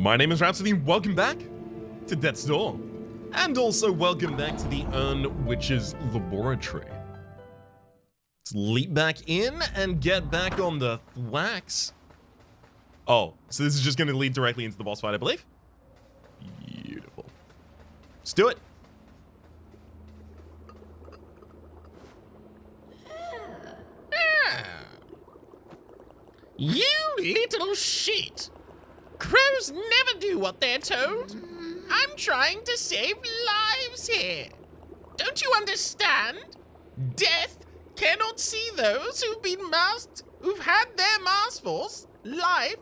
My name is Rhapsody, welcome back to Death's Door. And also welcome back to the Witch's Laboratory. Let's leap back in and get back on the thwacks. Oh, so this is just going to lead directly into the boss fight, I believe? Beautiful. Let's do it. You little shit! Crows never do what they're told. I'm trying to save lives here. Don't you understand? Death cannot see those who've had their master's life.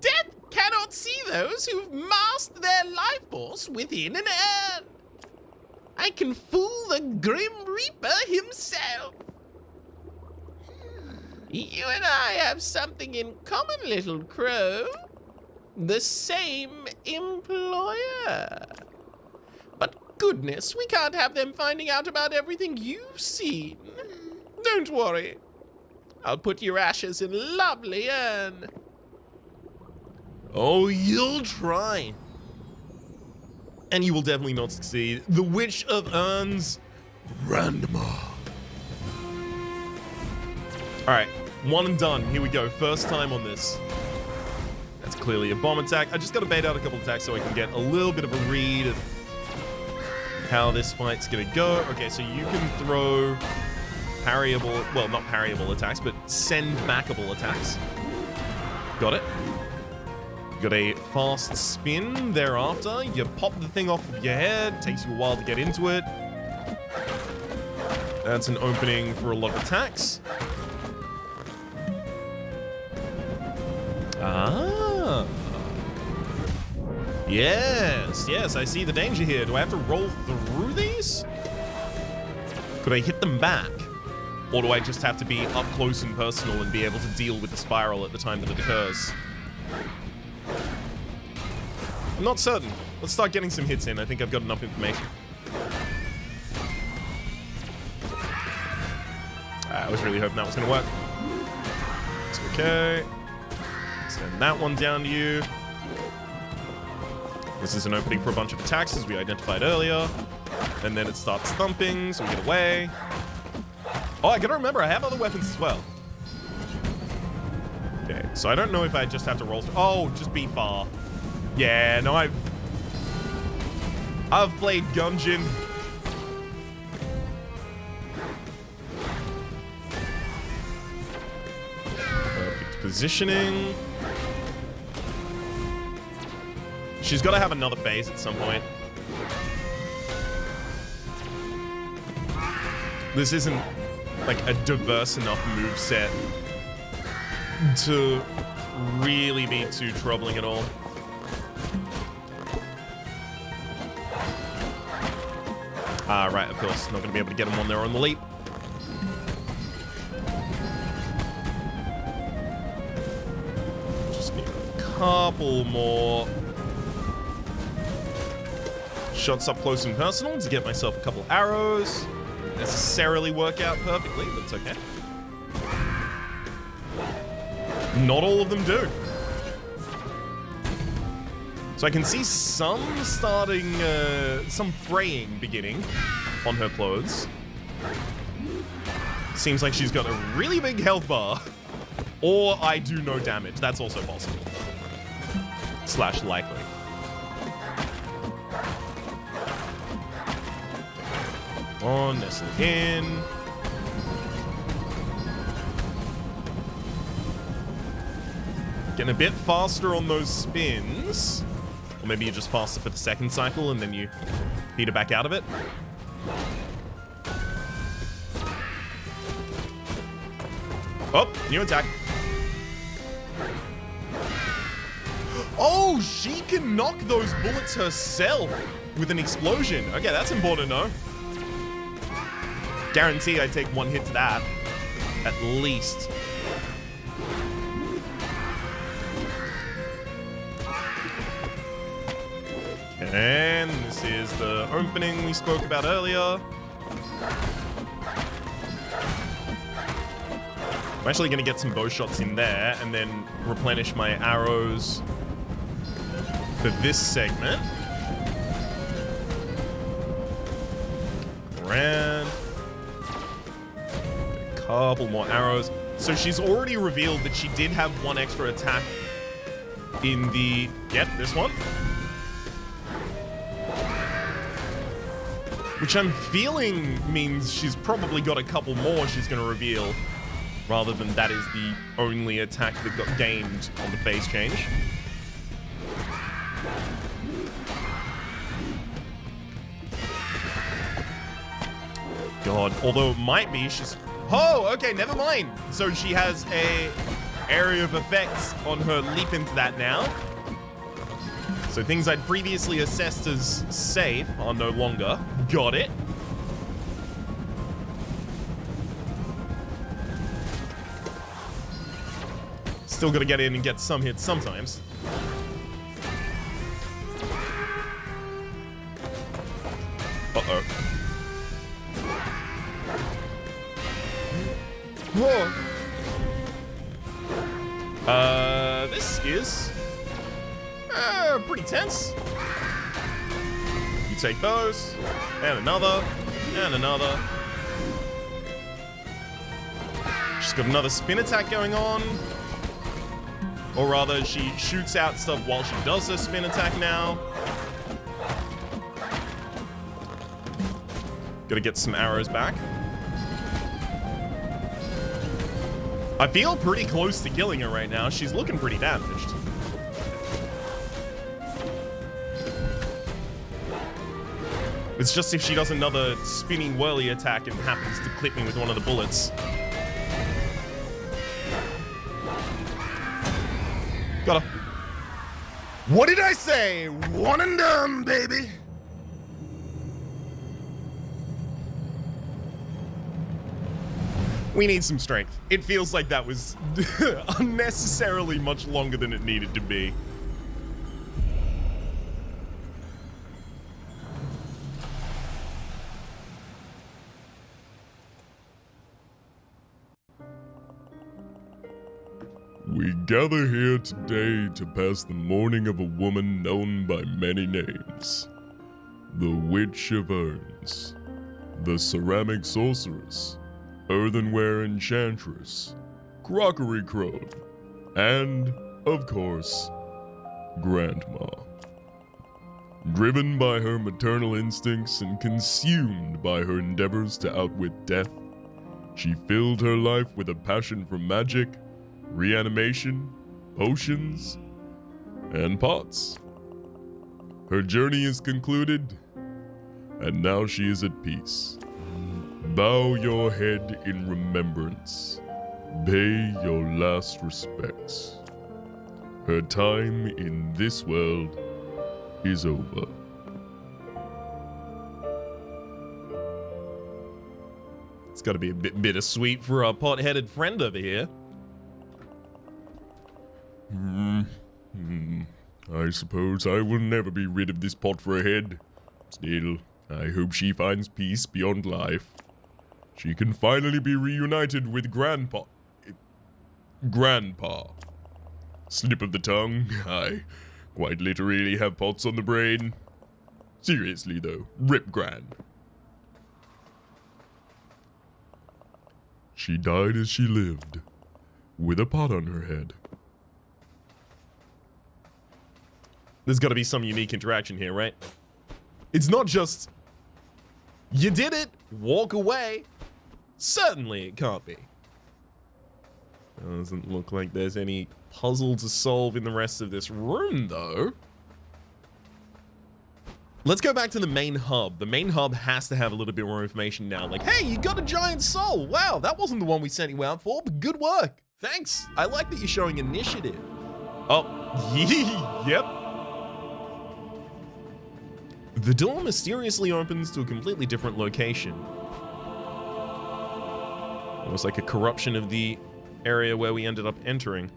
Death cannot see those who've masked their life force within an urn. I can fool the Grim Reaper himself. You and I have something in common, little crow. The same employer. But goodness, we can't have them finding out about everything you've seen. Don't worry. I'll put your ashes in a lovely urn. Oh, you'll try. And you will definitely not succeed. The Witch of Urns, Grandma. Alright, one and done. Here we go. First time on this. That's clearly a bomb attack. I just got to bait out a couple attacks so I can get a little bit of a read of how this fight's going to go. Okay, so you can throw parryable, well, not parryable attacks, but send backable attacks. Got it. Got a fast spin thereafter. You pop the thing off of your head. Takes you a while to get into it. That's an opening for a lot of attacks. Ah. Yes, I see the danger here. Do I have to roll through these? Could I hit them back? Or do I just have to be up close and personal and be able to deal with the spiral at the time that it occurs? I'm not certain. Let's start getting some hits in. I think I've got enough information. I was really hoping that was going to work. It's okay. Send that one down to you. This is an opening for a bunch of attacks, as we identified earlier. And then it starts thumping, so we get away. Oh, I gotta remember, I have other weapons as well. Okay, so I don't know if I just have to roll through. Oh, just be far. Yeah, no, I've played Gungeon. Perfect positioning. She's got to have another phase at some point. This isn't like a diverse enough moveset to really be too troubling at all. Ah, right, of course. Not going to be able to get him on there on the leap. Just need a couple more shots up close and personal to get myself a couple arrows. Necessarily work out perfectly, but it's okay. Not all of them do. So I can see some starting, some fraying beginning on her clothes. Seems like she's got a really big health bar. Or I do no damage. That's also possible. / likely. On, nestle in. Getting a bit faster on those spins. Or maybe you're just faster for the second cycle and then you beat it back out of it. Oh, new attack. Oh, she can knock those bullets herself with an explosion. Okay, that's important to know. Guarantee I take one hit to that. At least. And this is the opening we spoke about earlier. I'm actually going to get some bow shots in there and then replenish my arrows for this segment. Around. A couple more arrows. So she's already revealed that she did have one extra attack in the... Yep, this one. Which I'm feeling means she's probably got a couple more she's going to reveal, rather than that is the only attack that got gained on the phase change. God, although it might be, she's... Oh, okay, never mind. So she has a area of effects on her leap into that now. So things I'd previously assessed as safe are no longer. Got it. Still gotta get in and get some hits sometimes. Uh-oh. Whoa. This is pretty tense. You take those, and another, and another. She's got another spin attack going on. Or rather, she shoots out stuff while she does her spin attack now. Gotta get some arrows back. I feel pretty close to killing her right now. She's looking pretty damaged. It's just if she does another spinning whirly attack and happens to clip me with one of the bullets. Got her. What did I say? One and done, baby. We need some strength. It feels like that was unnecessarily much longer than it needed to be. We gather here today to pass the mourning of a woman known by many names. The Witch of Urns, the Ceramic Sorceress, Earthenware Enchantress, Crockery Crone, and, of course, Grandma. Driven by her maternal instincts and consumed by her endeavors to outwit death, she filled her life with a passion for magic, reanimation, potions, and pots. Her journey is concluded, and now she is at peace. Bow your head in remembrance. Pay your last respects. Her time in this world is over. It's got to be a bit bittersweet for our pot-headed friend over here. I suppose I will never be rid of this pot for a head. Still, I hope she finds peace beyond life. She can finally be reunited with Grandpa. Slip of the tongue. I quite literally have pots on the brain. Seriously though, rip Gran. She died as she lived, with a pot on her head. There's got to be some unique interaction here, right? It's not just, you did it, walk away. Certainly it can't be. Doesn't look like there's any puzzle to solve in the rest of this room, though. Let's go back to the main hub. The main hub has to have a little bit more information now. Like, hey, you got a giant soul. Wow, that wasn't the one we sent you out for, but good work. Thanks. I like that you're showing initiative. Oh, yep. The door mysteriously opens to a completely different location. Almost like a corruption of the area where we ended up entering.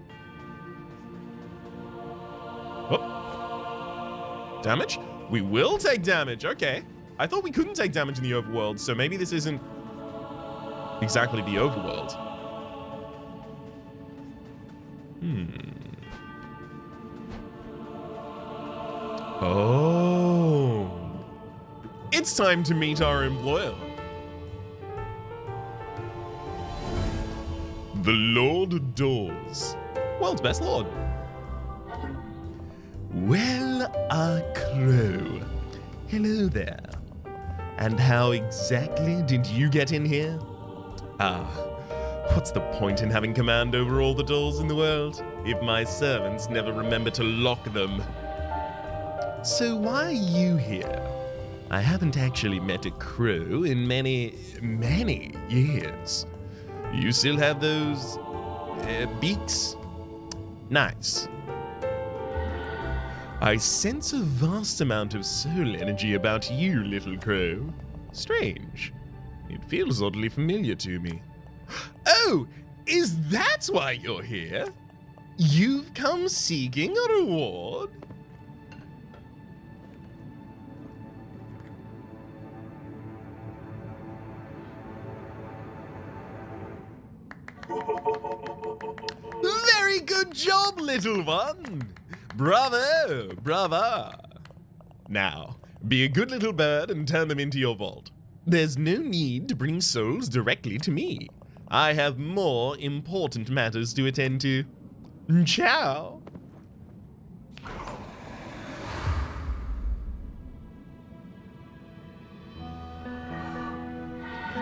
Oh. Damage? We will take damage, okay. I thought we couldn't take damage in the overworld, so maybe this isn't exactly the overworld. Oh. It's time to meet our employer. The Lord of Doors. World's best lord. Well, a crow. Hello there. And how exactly did you get in here? What's the point in having command over all the doors in the world if my servants never remember to lock them? So why are you here? I haven't actually met a crow in many, many years. You still have those beaks? Nice. I sense a vast amount of soul energy about you, little crow. Strange. It feels oddly familiar to me. Oh, is that why you're here? You've come seeking a reward? Very good job, little one. Bravo, bravo. Now, be a good little bird and turn them into your vault. There's no need to bring souls directly to me. I have more important matters to attend to. Ciao.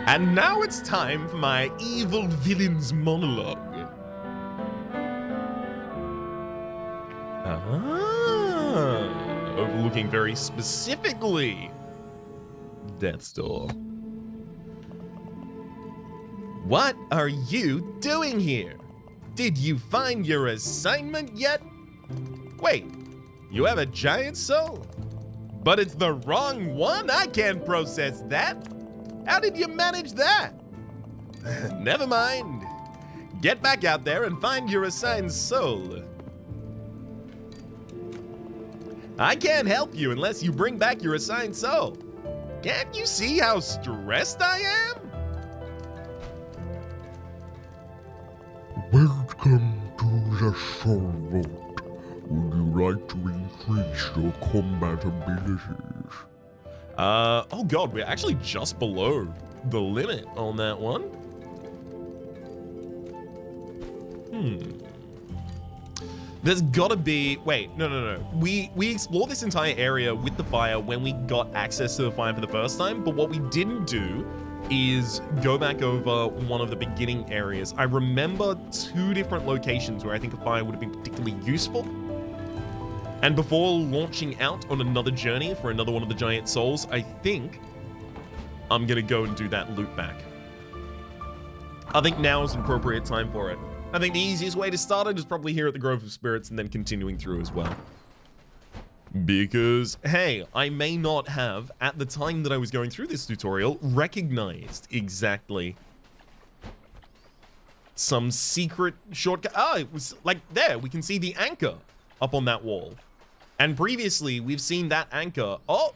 And now it's time for my evil villain's monologue. Overlooking very specifically Death's Door. What are you doing here? Did you find your assignment yet? Wait, you have a giant soul? But it's the wrong one? I can't process that. How did you manage that? Never mind. Get back out there and find your assigned soul. I can't help you unless you bring back your assigned soul. Can't you see how stressed I am? Welcome to the Soul Vault. Would you like to increase your combat abilities? Oh god, we're actually just below the limit on that one. There's gotta be, wait, no. We explored this entire area with the fire when we got access to the fire for the first time, but what we didn't do is go back over one of the beginning areas. I remember 2 different locations where I think a fire would have been particularly useful. And before launching out on another journey for another one of the giant souls, I think I'm gonna go and do that loop back. I think now is an appropriate time for it. I think the easiest way to start it is probably here at the Grove of Spirits and then continuing through as well. Because, hey, I may not have, at the time that I was going through this tutorial, recognized exactly some secret shortcut. Ah, it was like there, we can see the anchor up on that wall. And previously, we've seen that anchor. Oh,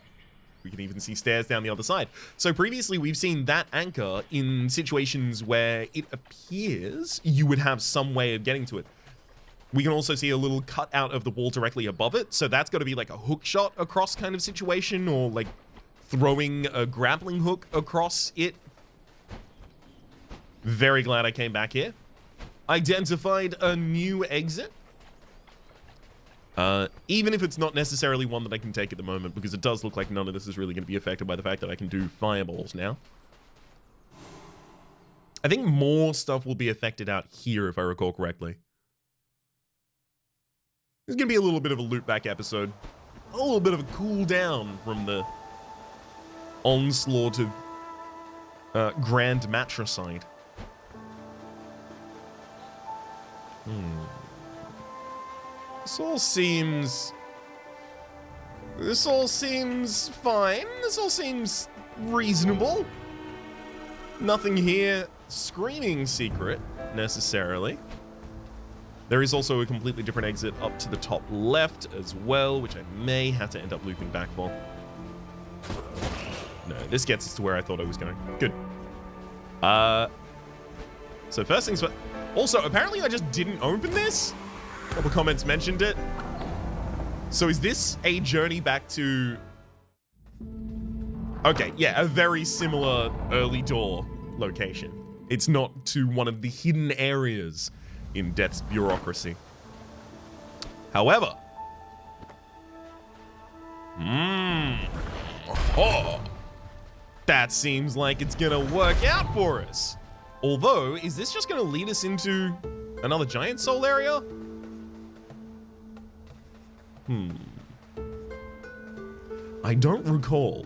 we can even see stairs down the other side. So previously, we've seen that anchor in situations where it appears you would have some way of getting to it. We can also see a little cut out of the wall directly above it. So that's got to be like a hook shot across kind of situation, or like throwing a grappling hook across it. Very glad I came back here. Identified a new exit. Even if it's not necessarily one that I can take at the moment, because it does look like none of this is really going to be affected by the fact that I can do fireballs now. I think more stuff will be affected out here, if I recall correctly. This is going to be a little bit of a loop back episode. A little bit of a cool down from the onslaught of Grand Matricide. This all seems fine. This all seems reasonable. Nothing here screaming secret, necessarily. There is also a completely different exit up to the top left as well, which I may have to end up looping back for. No, this gets us to where I thought I was going. Good. So first things first. Also, apparently I just didn't open this. A couple comments mentioned it. So is this a journey back to... Okay, yeah, a very similar early door location. It's not to one of the hidden areas in Death's bureaucracy. However... Oh, that seems like it's gonna work out for us. Although, is this just gonna lead us into another giant soul area? I don't recall.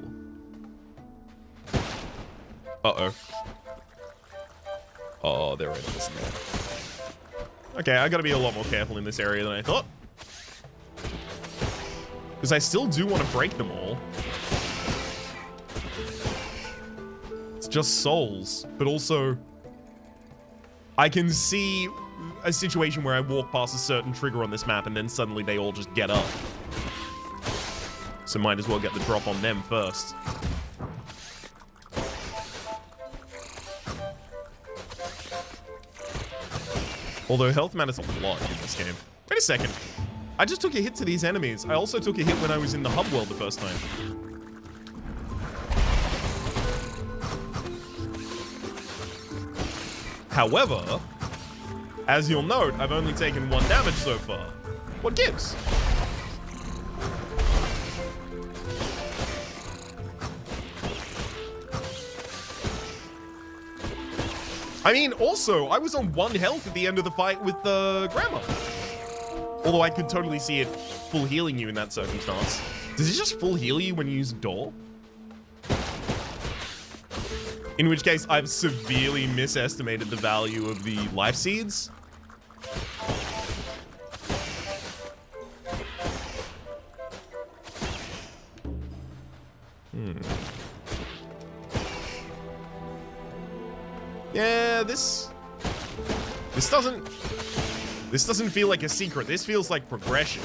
Uh-oh. Oh, there it is now. Okay, I gotta be a lot more careful in this area than I thought. Because I still do want to break them all. It's just souls, but also... I can see a situation where I walk past a certain trigger on this map and then suddenly they all just get up. So might as well get the drop on them first. Although health matters a lot in this game. Wait a second. I just took a hit to these enemies. I also took a hit when I was in the hub world the first time. However, as you'll note, I've only taken 1 damage so far. What gives? I mean, also, I was on 1 health at the end of the fight with the grandma. Although I could totally see it full healing you in that circumstance. Does it just full heal you when you use a door? In which case, I've severely misestimated the value of the life seeds. Yeah, this doesn't feel like a secret. This feels like progression.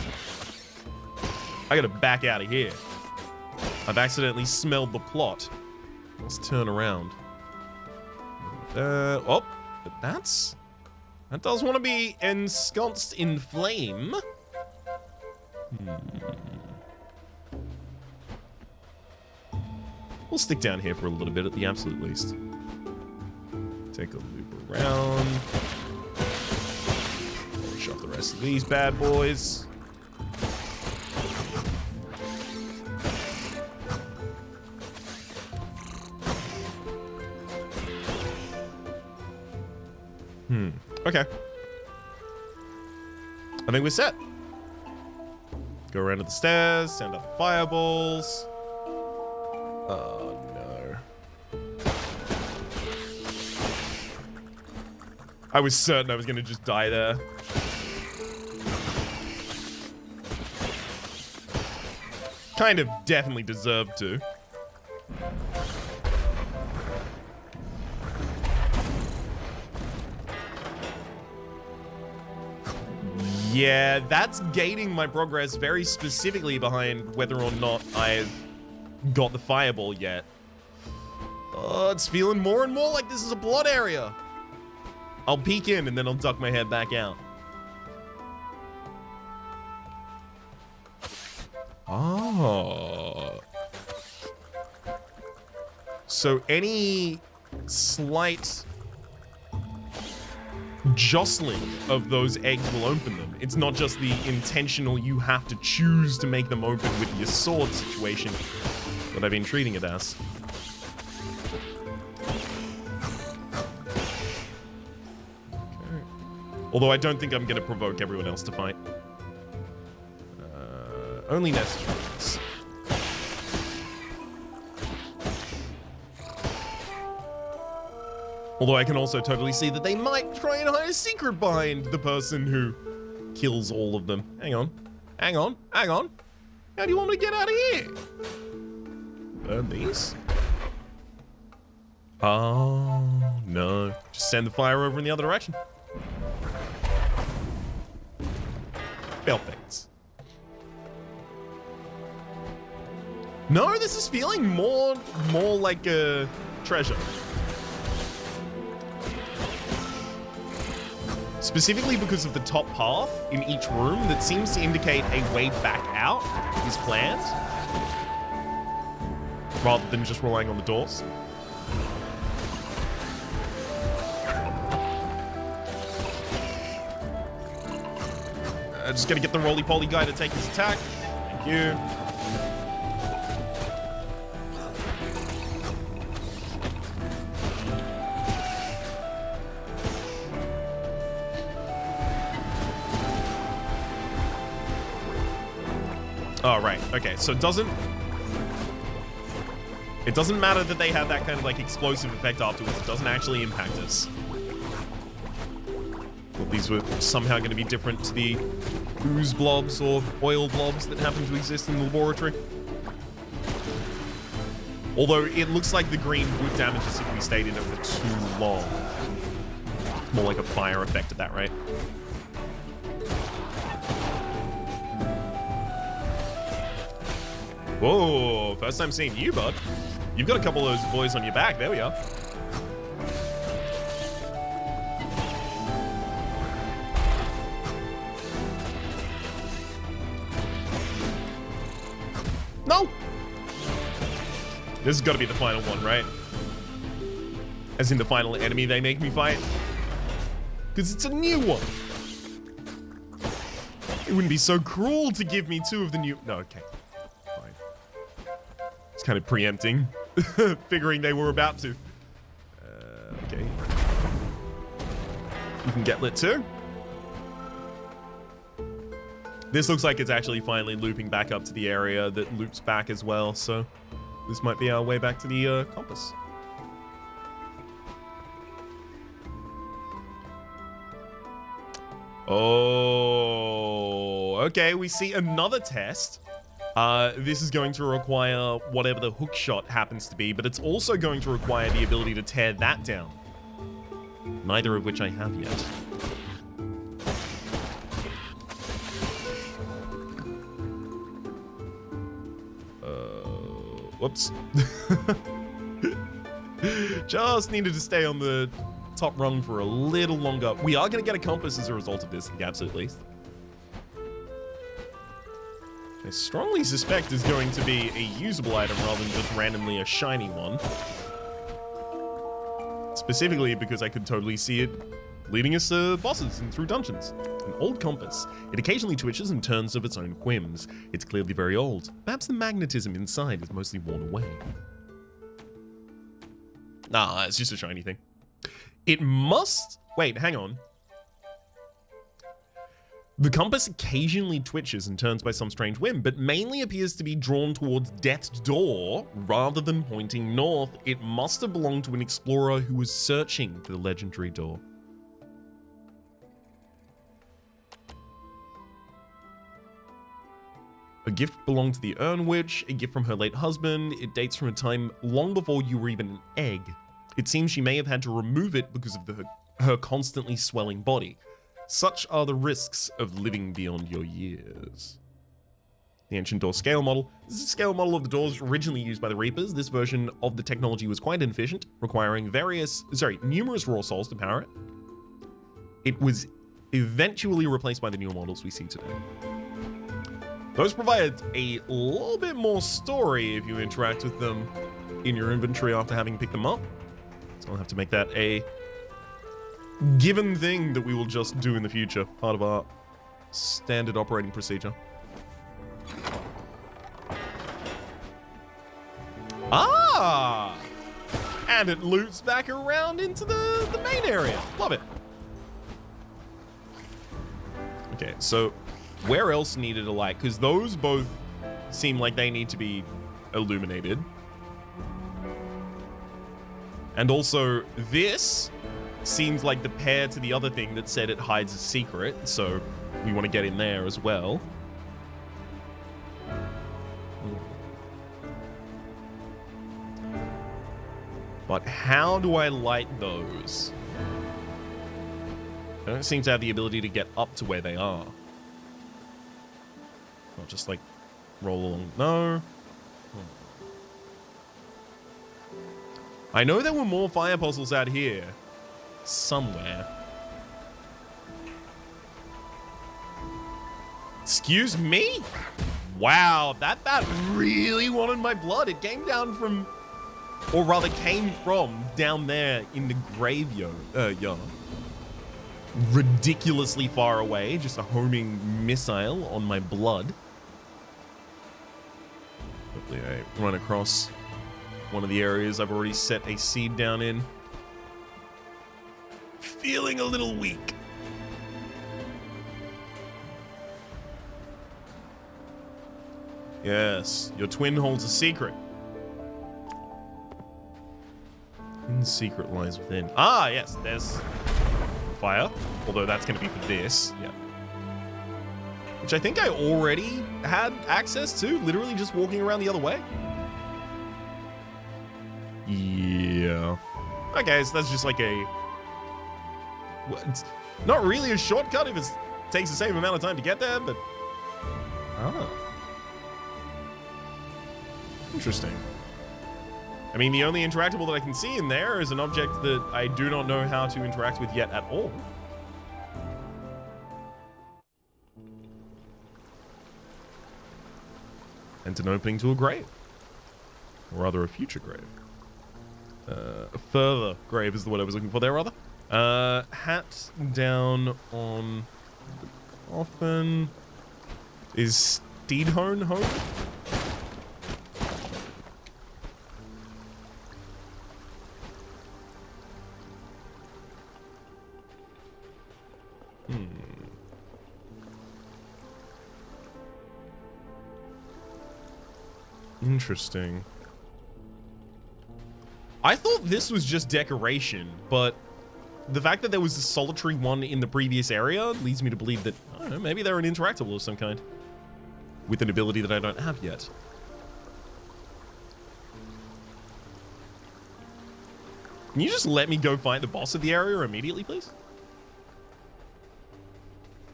I gotta back out of here. I've accidentally smelled the plot. Let's turn around. Oh, but that does want to be ensconced in flame. We'll stick down here for a little bit at the absolute least. Take a loop around. Finish off the rest of these bad boys. Okay. I think we're set. Go around to the stairs, send out the fireballs. Oh, no. I was certain I was going to just die there. Kind of definitely deserved to. Yeah, that's gating my progress very specifically behind whether or not I've got the fireball yet. Oh, it's feeling more and more like this is a blood area. I'll peek in and then I'll duck my head back out. Oh. So any slight jostling of those eggs will open them. It's not just the intentional you have to choose to make them open with your sword situation that I've been treating it as. Okay. Although I don't think I'm going to provoke everyone else to fight. Only necessary ones. Although I can also totally see that they might try and hide a secret behind the person who kills all of them. Hang on. Hang on. Hang on. How do you want me to get out of here? Burn these? Oh, no. Just send the fire over in the other direction. Perfect. No, this is feeling more like a treasure. Specifically because of the top path in each room that seems to indicate a way back out is planned, rather than just relying on the doors. Just gonna get the roly-poly guy to take his attack. Thank you. Oh, right. Okay, so it doesn't matter that they have that kind of like explosive effect afterwards. It doesn't actually impact us. Well, these were somehow going to be different to the ooze blobs or oil blobs that happen to exist in the laboratory. Although it looks like the green would damage us if we stayed in it for too long. More like a fire effect at that rate. Whoa, first time seeing you, bud. You've got a couple of those boys on your back. There we are. No! This has got to be the final one, right? As in the final enemy they make me fight. Because it's a new one. It wouldn't be so cruel to give me two of the new... No, okay. It's kind of preempting, figuring they were about to. Okay. You can get lit too. This looks like it's actually finally looping back up to the area that loops back as well, so this might be our way back to the compass. Oh, okay, we see another test. This is going to require whatever the hook shot happens to be, but it's also going to require the ability to tear that down. Neither of which I have yet. Whoops. Just needed to stay on the top rung for a little longer. We are going to get a compass as a result of this, at the absolute least. I strongly suspect is going to be a usable item rather than just randomly a shiny one. Specifically because I could totally see it leading us to bosses and through dungeons. An old compass. It occasionally twitches and turns of its own whims. It's clearly very old. Perhaps the magnetism inside is mostly worn away. Nah, it's just a shiny thing. It must... Wait, hang on. The compass occasionally twitches and turns by some strange whim, but mainly appears to be drawn towards Death's Door rather than pointing north. It must have belonged to an explorer who was searching for the legendary door. A gift belonged to the Urn Witch, a gift from her late husband. It dates from a time long before you were even an egg. It seems she may have had to remove it because of her constantly swelling body. Such are the risks of living beyond your years. The ancient door scale model. This is a scale model of the doors originally used by the Reapers. This version of the technology was quite inefficient, requiring numerous raw souls to power it. It was eventually replaced by the newer models we see today. Those provide a little bit more story if you interact with them in your inventory after having picked them up. So I'll have to make that a given thing that we will just do in the future, part of our standard operating procedure. Ah! And it loops back around into the main area. Love it. Okay, so where else needed a light? Because those both seem like they need to be illuminated. And also, this seems like the pair to the other thing that said it hides a secret, so we want to get in there as well. But how do I light those? I don't seem to have the ability to get up to where they are. I'll just like roll along. No. I know there were more fire puzzles out here somewhere. Excuse me? Wow, that really wanted my blood. It came down from, or rather came from down there in the graveyard. Ridiculously far away, just a homing missile on my blood. Hopefully I run across one of the areas I've already set a seed down in. Feeling a little weak. Yes, your twin holds a secret. And secret lies within. Ah, yes, there's fire. Although that's going to be for this. Yeah. Which I think I already had access to, literally just walking around the other way. Yeah. Okay, so that's just like a... well, it's not really a shortcut if it takes the same amount of time to get there, but... ah. Interesting. I mean, the only interactable that I can see in there is an object that I do not know how to interact with yet at all. And an opening to a grave. Or rather, a future grave. A further grave is the word I was looking for there, rather. Hat down on the coffin. Is Steedhone home? Interesting. I thought this was just decoration, but the fact that there was a solitary one in the previous area leads me to believe that, I don't know, maybe they're an interactable of some kind. With an ability that I don't have yet. Can you just let me go fight the boss of the area immediately, please?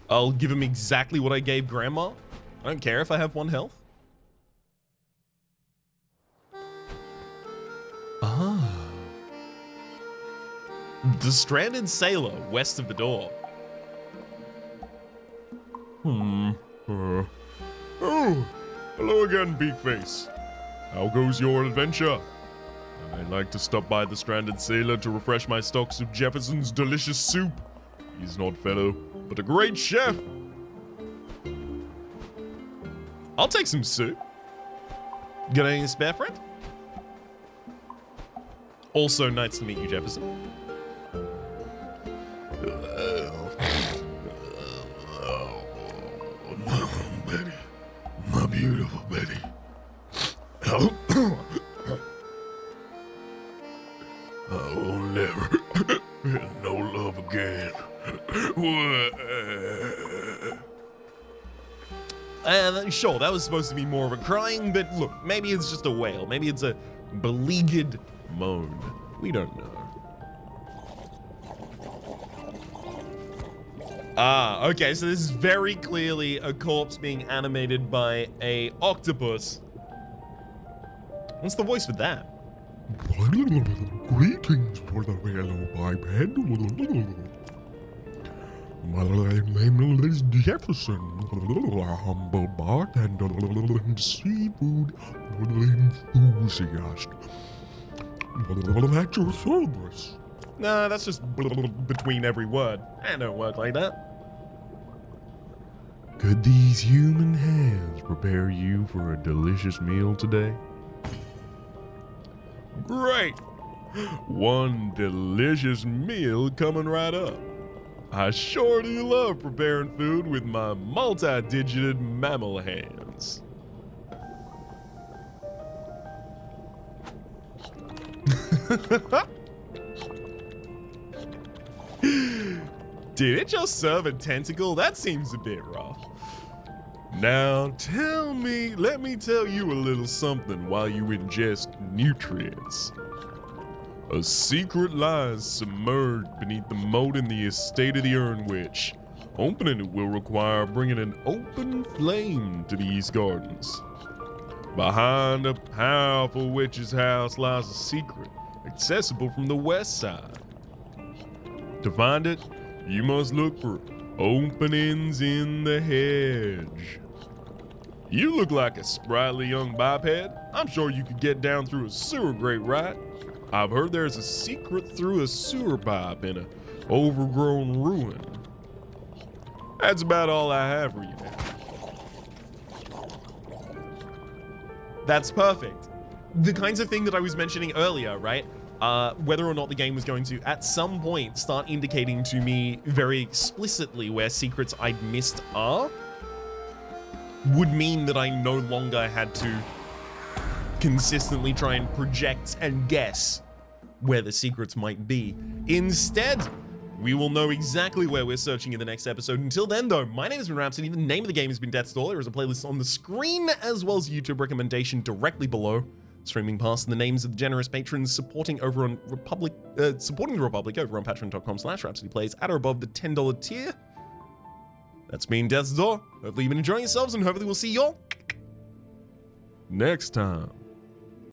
I'll give him exactly what I gave Grandma. I don't care if I have 1 health. Ah. The stranded sailor west of the door. Oh, hello again, Beakface. How goes your adventure? I'd like to stop by the stranded sailor to refresh my stocks of Jefferson's delicious soup. He's an odd fellow, but a great chef. I'll take some soup. Got any spare, friend? Also, nice to meet you, Jefferson. Betty. My beautiful Betty. I will never get no love again. Sure, that was supposed to be more of a crying, but look, maybe it's just a wail. Maybe it's a beleaguered moan. We don't know. Ah, okay, so this is very clearly a corpse being animated by a octopus. What's the voice for that? Greetings for the yellow biped. My name is Jefferson, a humble bartender and seafood enthusiast. At your service. Nah, that's just between every word. I don't work like that. Could these human hands prepare you for a delicious meal today? Great! One delicious meal coming right up. I sure do love preparing food with my multi-digited mammal hands. Did it just serve a tentacle? That seems a bit rough. Now let me tell you a little something while you ingest nutrients. A secret lies submerged beneath the moat in the estate of the urn witch. Opening it will require bringing an open flame to these gardens. Behind a powerful witch's house lies a secret, accessible from the west side. To find it, you must look for Openings in the hedge. You look like a sprightly young biped. I'm sure you could get down through a sewer grate, right? I've heard there's a secret through a sewer pipe in a overgrown ruin. That's about all I have for you now. That's perfect. The kinds of thing that I was mentioning earlier, right? Whether or not the game was going to, at some point, start indicating to me very explicitly where secrets I'd missed are, would mean that I no longer had to consistently try and project and guess where the secrets might be. Instead, we will know exactly where we're searching in the next episode. Until then, though, my name has been Rhapsody. The name of the game has been Death's Door. There is a playlist on the screen, as well as a YouTube recommendation directly below. Streaming past the names of the generous patrons supporting over on supporting the Republic over on patreon.com/RhapsodyPlays at or above the $10 tier. That's been Death's Door. Hopefully you've been enjoying yourselves, and hopefully we'll see y'all next time.